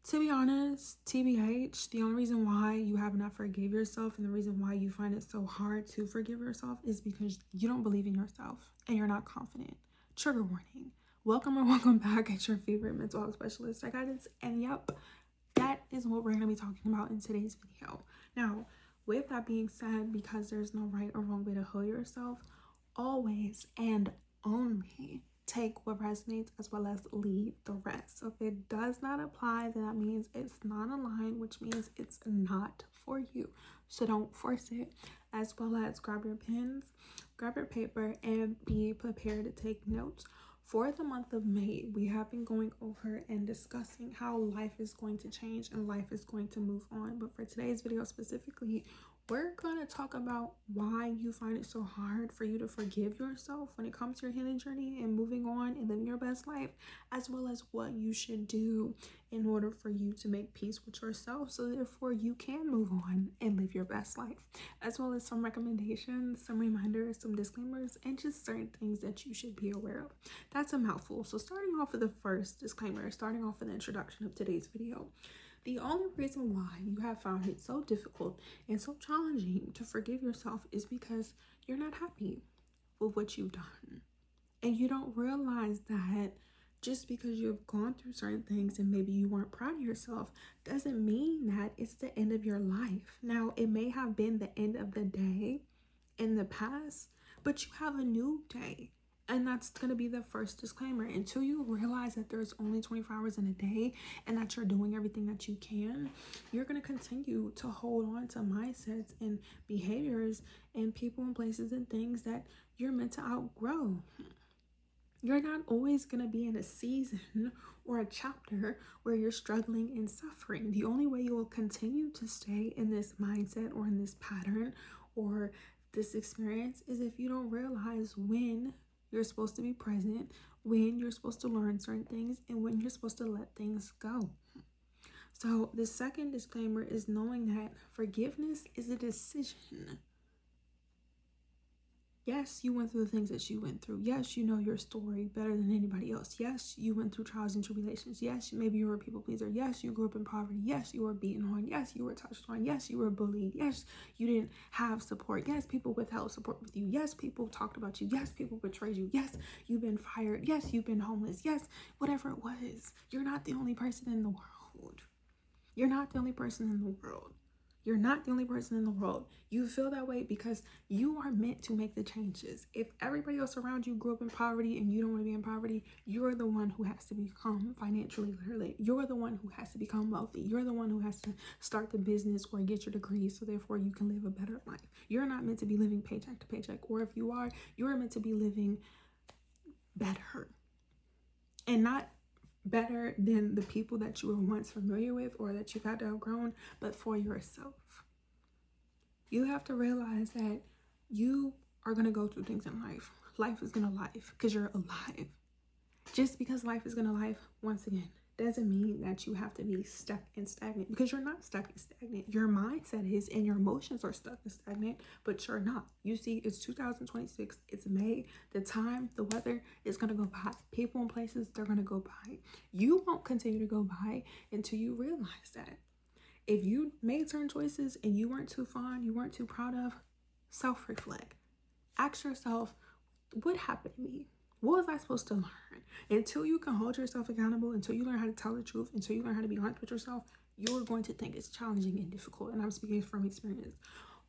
To be honest, TBH, the only reason why you have not forgave yourself and the reason why you find it so hard to forgive yourself is because you don't believe in yourself and you're not confident. Trigger warning. Welcome or welcome back at your favorite mental health specialist, Guidance. And yep, that is what we're going to be talking about in today's video. Now, with that being said, because there's no right or wrong way to heal yourself, always and only take what resonates as well as leave the rest. So if it does not apply, then that means it's not aligned, which means it's not for you. So don't force it. As well as grab your pens, grab your paper, and be prepared to take notes. For the month of May, we have been going over and discussing how life is going to change and life is going to move on. But for today's video specifically, we're going to talk about why you find it so hard for you to forgive yourself when it comes to your healing journey and moving on and living your best life, as well as what you should do in order for you to make peace with yourself so therefore you can move on and live your best life, as well as some recommendations, some reminders, some disclaimers, and just certain things that you should be aware of. That's a mouthful. So starting off with the first disclaimer, starting off with the introduction of today's video. The only reason why you have found it so difficult and so challenging to forgive yourself is because you're not happy with what you've done. And you don't realize that just because you've gone through certain things and maybe you weren't proud of yourself doesn't mean that it's the end of your life. Now, it may have been the end of the day in the past, but you have a new day. And that's going to be the first disclaimer. Until you realize that there's only 24 hours in a day and that you're doing everything that you can, you're going to continue to hold on to mindsets and behaviors and people and places and things that you're meant to outgrow. You're not always going to be in a season or a chapter where you're struggling and suffering. The only way you will continue to stay in this mindset or in this pattern or this experience is if you don't realize when you're supposed to be present, when you're supposed to learn certain things, and when you're supposed to let things go. So the second disclaimer is knowing that forgiveness is a decision. Yes, you went through the things that you went through. Yes, you know your story better than anybody else. Yes, you went through trials and tribulations. Yes, maybe you were a people pleaser. Yes, you grew up in poverty. Yes, you were beaten on. Yes, you were touched on. Yes, you were bullied. Yes, you didn't have support. Yes, people withheld support with you. Yes, people talked about you. Yes, people betrayed you. Yes, you've been fired. Yes, you've been homeless. Yes, whatever it was. You're not the only person in the world. You're not the only person in the world. You're not the only person in the world. You feel that way because you are meant to make the changes. If everybody else around you grew up in poverty and you don't want to be in poverty, you're the one who has to become financially literate. You're the one who has to become wealthy. You're the one who has to start the business or get your degree so therefore you can live a better life. You're not meant to be living paycheck to paycheck, or if you are, you're meant to be living better and not better than the people that you were once familiar with or that you've had to outgrown, but for yourself. You have to realize that you are going to go through things in life. Life is going to life because you're alive. Just because life is going to life, once again, doesn't mean that you have to be stuck and stagnant, because you're not stuck and stagnant. Your mindset is and your emotions are stuck and stagnant, but you're not. You see, it's 2026. It's May. The time, the weather is going to go by. People and places, they're going to go by. You won't continue to go by until you realize that. If you made certain choices and you weren't too fond, you weren't too proud of, self-reflect. Ask yourself, what happened to me? What was I supposed to learn? Until you can hold yourself accountable, until you learn how to tell the truth, until you learn how to be honest with yourself, you're going to think it's challenging and difficult. And I'm speaking from experience.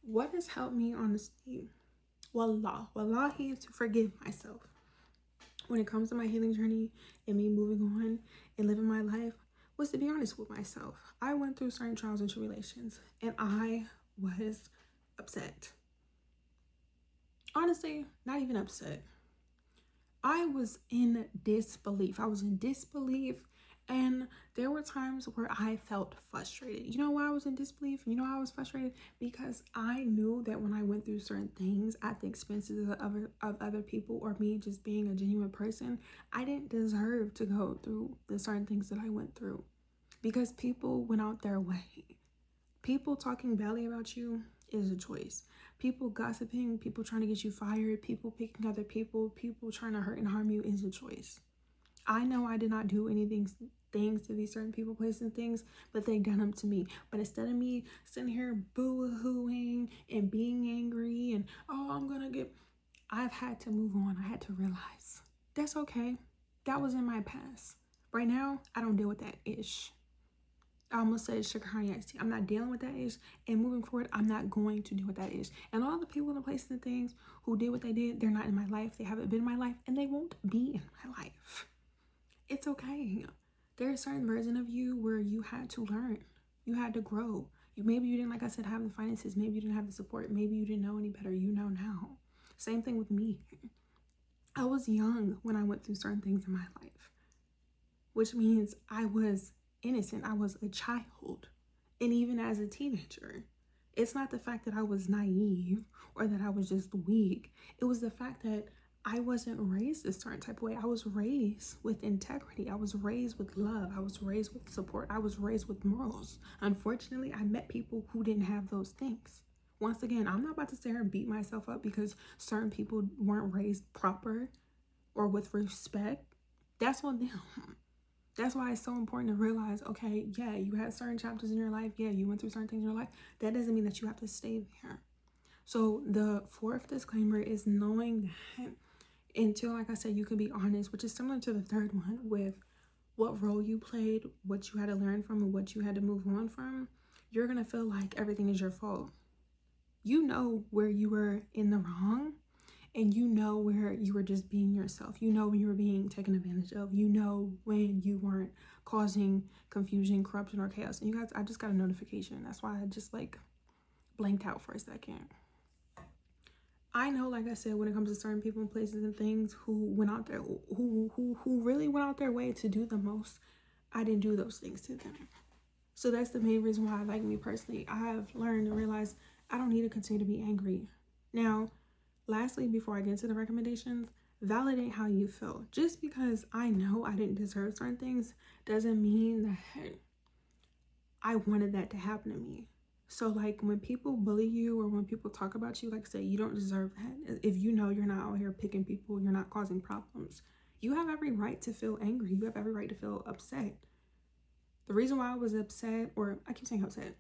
What has helped me, honestly? Wallahi, to forgive myself. When it comes to my healing journey and me moving on and living my life, was to be honest with myself. I went through certain trials and tribulations and I was upset. Honestly, not even upset. I was in disbelief. And there were times where I felt frustrated. You know why I was in disbelief? You know why I was frustrated? Because I knew that when I went through certain things at the expenses of other people, or me just being a genuine person, I didn't deserve to go through the certain things that I went through. Because people went out their way. People talking badly about you is a choice. People gossiping, people trying to get you fired, people picking other people, people trying to hurt and harm you is a choice. I know I did not do anything things to these certain people, places, and things, but they done them to me. But instead of me sitting here boo-hooing and being angry and, oh, I've had to move on. I had to realize that's okay. That was in my past. Right now, I don't deal with that ish. I almost said sugar honey iced tea. I'm not dealing with that ish. And moving forward, I'm not going to deal with that ish. And all the people, the places, and things who did what they did, they're not in my life. They haven't been in my life, and they won't be in my life. It's okay. There's a certain version of you where you had to learn. You had to grow. Maybe you didn't, like I said, have the finances. Maybe you didn't have the support. Maybe you didn't know any better. You know now. Same thing with me. I was young when I went through certain things in my life, which means I was innocent. I was a child. And even as a teenager, it's not the fact that I was naive or that I was just weak. It was the fact that I wasn't raised a certain type of way. I was raised with integrity. I was raised with love. I was raised with support. I was raised with morals. Unfortunately, I met people who didn't have those things. Once again, I'm not about to sit here and beat myself up because certain people weren't raised proper or with respect. That's on them. That's why it's so important to realize, okay, yeah, you had certain chapters in your life. Yeah, you went through certain things in your life. That doesn't mean that you have to stay there. So the fourth disclaimer is knowing that until, like I said, you can be honest, which is similar to the third one with what role you played, what you had to learn from, and what you had to move on from, you're going to feel like everything is your fault. You know where you were in the wrong, and you know where you were just being yourself. You know when you were being taken advantage of. You know when you weren't causing confusion, corruption, or chaos. And you guys, I just got a notification. That's why I just blanked out for a second. I know, like I said, when it comes to certain people and places and things who went out there, who really went out their way to do the most, I didn't do those things to them. So that's the main reason why, like me personally, I have learned to realize I don't need to continue to be angry. Now, lastly, before I get into the recommendations, validate how you feel. Just because I know I didn't deserve certain things doesn't mean that I wanted that to happen to me. So like when people bully you or when people talk about you, like say you don't deserve that. If you know you're not out here picking people, you're not causing problems, you have every right to feel angry. You have every right to feel upset. The reason why I was upset, or I keep saying upset,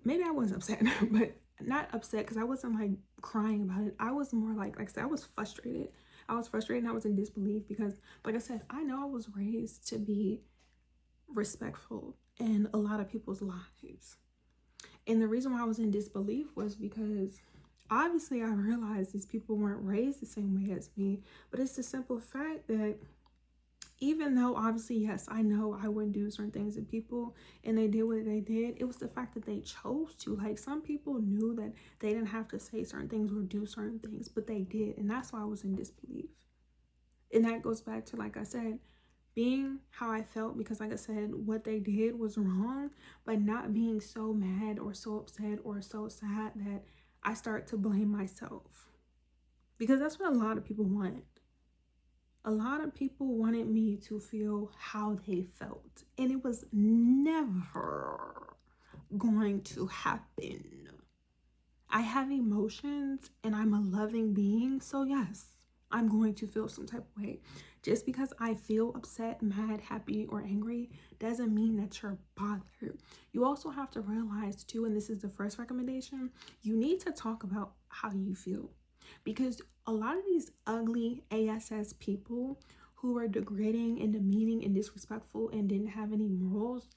maybe I was upset, but not upset because I wasn't like crying about it. I was more like I said, I was frustrated. I was frustrated and I was in disbelief because, like I said, I know I was raised to be respectful in a lot of people's lives. And the reason why I was in disbelief was because obviously I realized these people weren't raised the same way as me, but it's the simple fact that even though obviously, yes, I know I wouldn't do certain things to people and they did what they did, it was the fact that they chose to. Like some people knew that they didn't have to say certain things or do certain things, but they did. And that's why I was in disbelief. And that goes back to, like I said, being how I felt because, like I said, what they did was wrong, but not being so mad or so upset or so sad that I start to blame myself. Because that's what a lot of people want. A lot of people wanted me to feel how they felt, and it was never going to happen. I have emotions and I'm a loving being, so yes, I'm going to feel some type of way. Just because I feel upset, mad, happy, or angry doesn't mean that you're bothered. You also have to realize too, and this is the first recommendation, you need to talk about how you feel. Because a lot of these ugly ASS people who are degrading and demeaning and disrespectful and didn't have any morals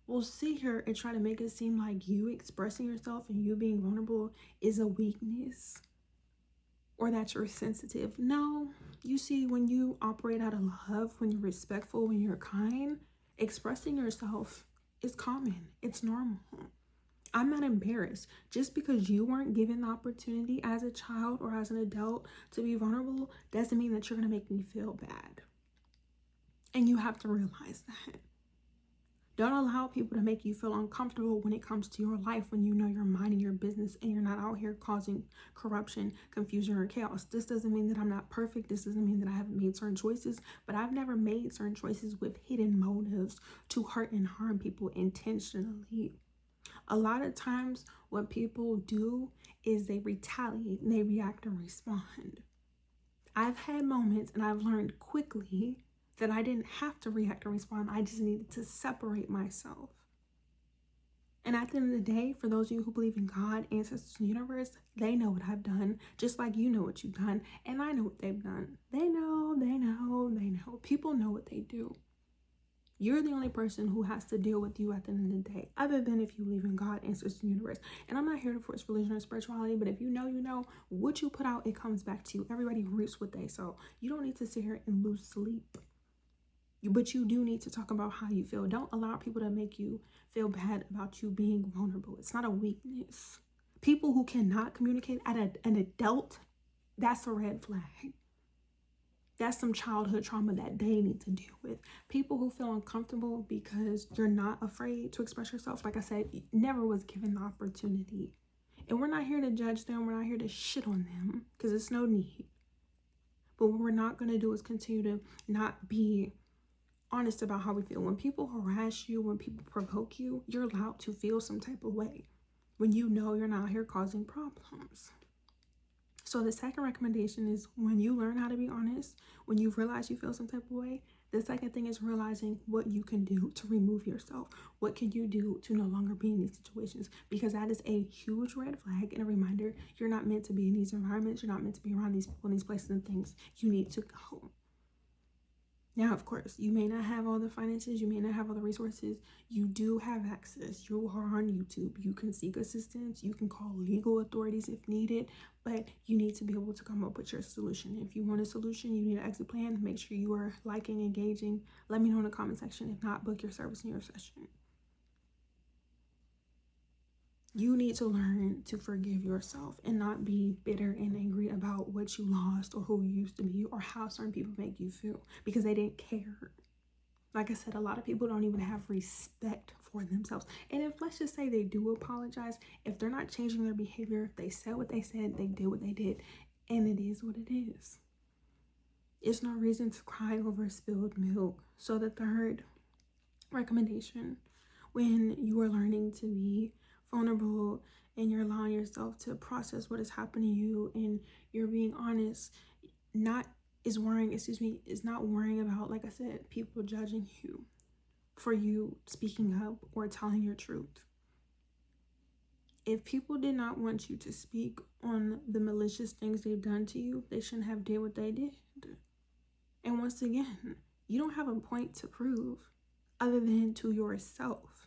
will sit here and try to make it seem like you expressing yourself and you being vulnerable is a weakness or that you're sensitive. No, you see, when you operate out of love, when you're respectful, when you're kind, expressing yourself is common. It's normal. I'm not embarrassed. Just because you weren't given the opportunity as a child or as an adult to be vulnerable doesn't mean that you're going to make me feel bad. And you have to realize that. Don't allow people to make you feel uncomfortable when it comes to your life, when you know you're minding your business and you're not out here causing corruption, confusion, or chaos. This doesn't mean that I'm not perfect. This doesn't mean that I haven't made certain choices, but I've never made certain choices with hidden motives to hurt and harm people intentionally. A lot of times what people do is they retaliate and they react and respond. I've had moments and I've learned quickly that I didn't have to react or respond. I just needed to separate myself. And at the end of the day, for those of you who believe in God, ancestors, and universe, they know what I've done, just like you know what you've done, and I know what they've done. They know, they know, they know. People know what they do. You're the only person who has to deal with you at the end of the day, other than if you believe in God, ancestors, and universe. And I'm not here to force religion or spirituality, but if you know, you know. What you put out, it comes back to you. Everybody reaps what they sow. You don't need to sit here and lose sleep. But you do need to talk about how you feel. Don't allow people to make you feel bad about you being vulnerable. It's not a weakness. People who cannot communicate at an adult, that's a red flag. That's some childhood trauma that they need to deal with. People who feel uncomfortable because you're not afraid to express yourself, like I said, never was given the opportunity. And we're not here to judge them. We're not here to shit on them because it's no need. But what we're not going to do is continue to not be honest about how we feel. When people harass you, when people provoke you, you're allowed to feel some type of way when you know you're not here causing problems. So the second recommendation is, when you learn how to be honest, when you realize you feel some type of way, the second thing is realizing what you can do to remove yourself. What can you do to no longer be in these situations? Because that is a huge red flag and a reminder you're not meant to be in these environments. You're not meant to be around these people and these places and things. You need to go. Now, of course, you may not have all the finances, you may not have all the resources. You do have access. You are on YouTube. You can seek assistance. You can call legal authorities if needed, but you need to be able to come up with your solution. If you want a solution, you need an exit plan. Make sure you are liking, engaging. Let me know in the comment section. If not, book your service in your session. You need to learn to forgive yourself and not be bitter and angry about what you lost or who you used to be or how certain people make you feel because they didn't care. Like I said, a lot of people don't even have respect for themselves. And if, let's just say, they do apologize, if they're not changing their behavior, if they said what they said, they did what they did, and it is what it is. It's no reason to cry over spilled milk. So the third recommendation, when you are learning to be vulnerable and you're allowing yourself to process what is happening to you and you're being honest, is not worrying about, like I said, people judging you for you speaking up or telling your truth. If people did not want you to speak on the malicious things they've done to you, they shouldn't have did what they did. And once again, you don't have a point to prove other than to yourself.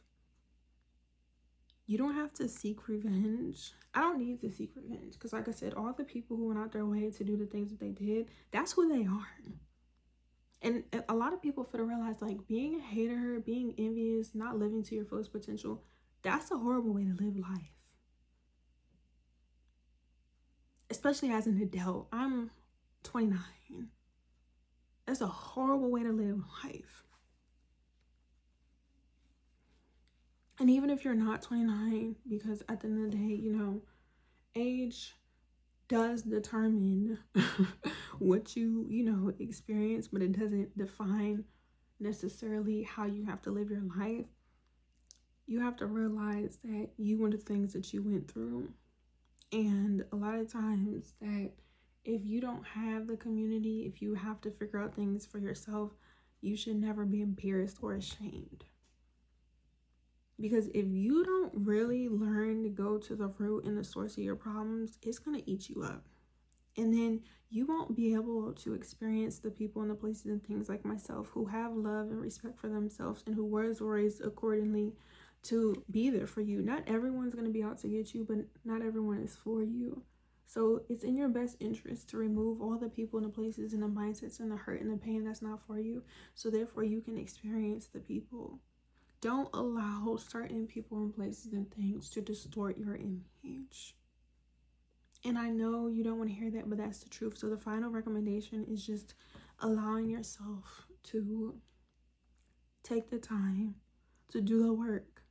You don't have to seek revenge. I don't need to seek revenge because, like I said, all the people who went out their way to do the things that they did, that's who they are. And a lot of people fail to realize, like, being a hater, being envious, not living to your fullest potential, that's a horrible way to live life. Especially as an adult. I'm 29. That's a horrible way to live life. And even if you're not 29, because at the end of the day, you know, age does determine what you experience, but it doesn't define necessarily how you have to live your life. You have to realize that you went the things that you went through. And a lot of times that if you don't have the community, if you have to figure out things for yourself, you should never be embarrassed or ashamed. Because if you don't really learn to go to the root and the source of your problems, it's going to eat you up. And then you won't be able to experience the people and the places and things like myself who have love and respect for themselves and who was raised accordingly to be there for you. Not everyone's going to be out to get you, but not everyone is for you. So it's in your best interest to remove all the people and the places and the mindsets and the hurt and the pain that's not for you. So therefore you can experience the people. Don't allow certain people and places and things to distort your image. And I know you don't want to hear that, but that's the truth. So the final recommendation is just allowing yourself to take the time to do the work.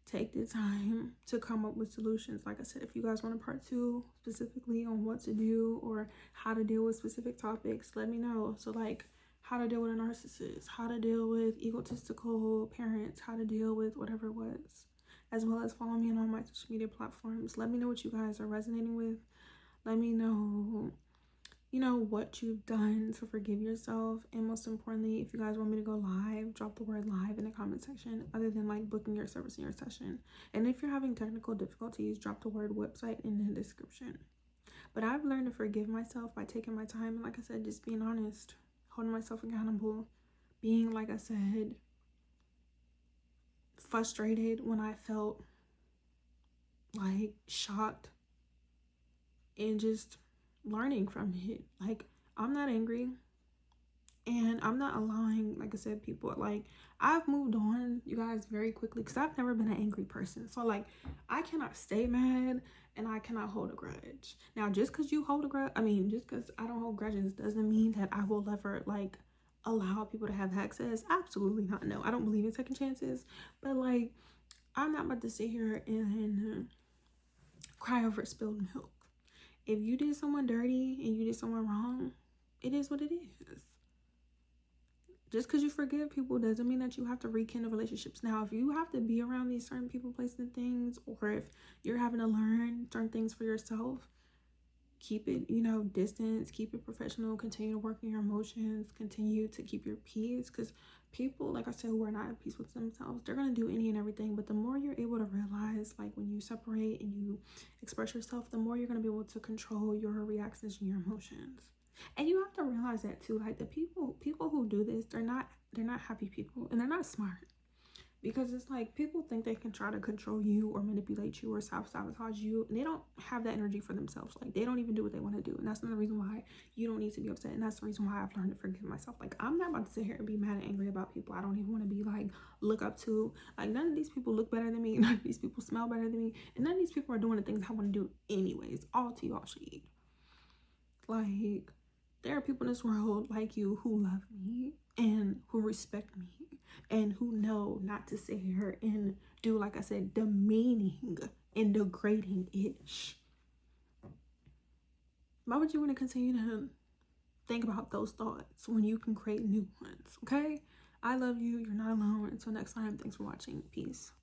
Take the time to come up with solutions. Like I said, if you guys want a part 2 specifically on what to do or how to deal with specific topics, let me know. So like how to deal with a narcissist, how to deal with egotistical parents, how to deal with whatever it was, as well as follow me on all my social media platforms. Let me know what you guys are resonating with. Let me know, you know, what you've done to forgive yourself. And most importantly, if you guys want me to go live, drop the word live in the comment section, other than like booking your service in your session. And if you're having technical difficulties, drop the word website in the description. But I've learned to forgive myself by taking my time and, like I said, just being honest, holding myself accountable, being, like I said, frustrated when I felt like shocked, and just learning from it. Like, I'm not angry, and I'm not allowing, like I said, people, like, I've moved on, you guys, very quickly, because I've never been an angry person. So like, I cannot stay mad, and I cannot hold a grudge. Now, just because you hold a grudge, just because I don't hold grudges doesn't mean that I will ever like allow people to have access. Absolutely not. No, I don't believe in second chances. But like, I'm not about to sit here and cry over spilled milk. If you did someone dirty and you did someone wrong, it is what it is. Just because you forgive people doesn't mean that you have to rekindle relationships. Now, if you have to be around these certain people, places, and things, or if you're having to learn certain things for yourself, keep it, distance, keep it professional, continue to work on your emotions, continue to keep your peace. Because people, like I said, who are not at peace with themselves, they're going to do any and everything. But the more you're able to realize, like, when you separate and you express yourself, the more you're going to be able to control your reactions and your emotions. And you have to realize that too, like, the people who do this, they're not happy people, and they're not smart. Because it's like, people think they can try to control you or manipulate you or self-sabotage you, and they don't have that energy for themselves. Like, they don't even do what they want to do. And that's another reason why you don't need to be upset. And that's the reason why I've learned to forgive myself. Like, I'm not about to sit here and be mad and angry about people I don't even want to be like look up to. Like, none of these people look better than me, none of these people smell better than me, and none of these people are doing the things I want to do anyways. All to y'all shade. Like, there are people in this world like you who love me and who respect me and who know not to sit here and do, like I said, demeaning and degrading-ish. Why would you want to continue to think about those thoughts when you can create new ones? Okay? I love you. You're not alone. Until next time, thanks for watching. Peace.